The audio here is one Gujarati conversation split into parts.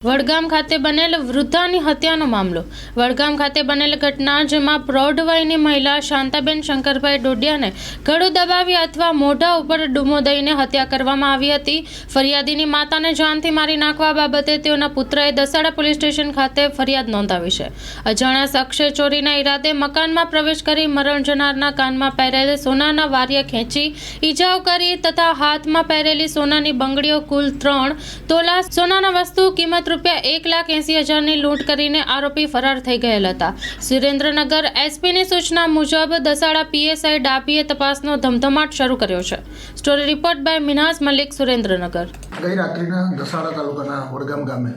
વડગામ ખાતે બનેલ વૃદ્ધાની હત્યાનો મામલો. વડગામ ખાતે બનેલ ઘટના જેમાં પ્રૌઢ વયની મહિલા શાંતાબેન શંકરભાઈ ડોડિયાને ગળું દબાવી અથવા મોઢા ઉપર ડૂમો દઈને હત્યા કરવામાં આવી હતી. ફરિયાદીની માતાને જાનથી મારી નાખવા બાબતે તેઓના પુત્રએ દસાડા પોલીસ સ્ટેશન ખાતે ફરિયાદ નોંધાવી છે. અજાણ્યા શખ્સે ચોરીના ઈરાદે મકાનમાં પ્રવેશ કરી મરણ જનારના કાનમાં પહેરેલ સોનાના વારિયા ખેંચી ઈજાઓ કરી તથા હાથમાં પહેરેલી સોનાની બંગડીઓ કુલ 3 તોલા સોનાના વસ્તુ કિંમત ₹1,80,000ની લૂંટ કરીને આરોપી ફરાર થઈ ગયેલ હતા. સુરેન્દ્રનગર એસપીની સૂચના મુજબ દસાડા પીએસઆઈ ડાભીએ તપાસનો ધમધમાટ શરૂ કર્યો છે. Story report by Minaz Malik, Surendranagar. ગઈ રાત્રિના દસાડા તાલુકાના વડગામ ગામે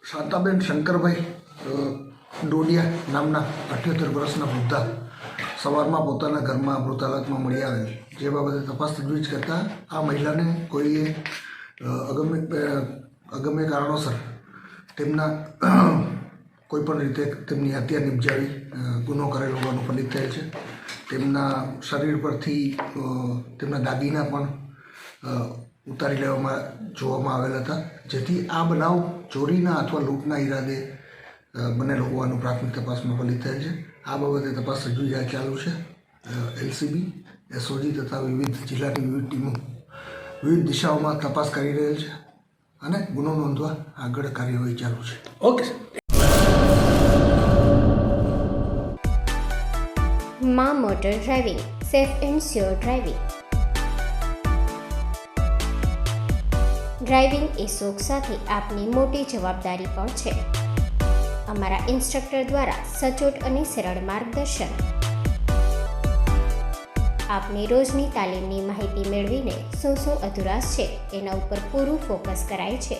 શાંતાબેન શંકરભાઈ ડોડિયા નામના 78 વર્ષના વૃદ્ધા સવારમાં પોતાના ઘરમાં મૃત હાલતમાં મળી આવેલ, જે બાબતે તપાસ તજવીજ કરતા આ મહિલાને કોઈએ અગમ્ય કારણોસર તેમના કોઈપણ રીતે તેમની હત્યા નિપજાવી ગુનો કરેલો હોવાનું ફલિત થયેલ છે. તેમના શરીર પરથી તેમના દાગીના પણ ઉતારી લેવામાં જોવામાં આવેલ હતા, જેથી આ બનાવ ચોરીના અથવા લૂંટના ઈરાદે બનેલો હોવાનું પ્રાથમિક તપાસમાં ફલિત થયેલ છે. આ બાબતે તપાસ તજવીજ ચાલુ છે. એલસીબી, એસઓજી તથા વિવિધ જિલ્લાની વિવિધ ટીમો વિવિધ દિશાઓમાં તપાસ કરી રહેલ છે અને ગુનો નોંધવા આગળ કાર્યવાહી ચાલુ છે. ઓકે. માં motor driving, safe and sure driving. Driving એ શોખ સાથે આપની મોટી જવાબદારી પણ છે. અમારા ઇન્સ્ટ્રક્ટર દ્વારા સચોટ અને સરળ માર્ગદર્શન. આપની રોજની તાલીમની માહિતી મેળવીને શું અધુરાશ છે એના ઉપર પૂરું ફોકસ કરાય છે.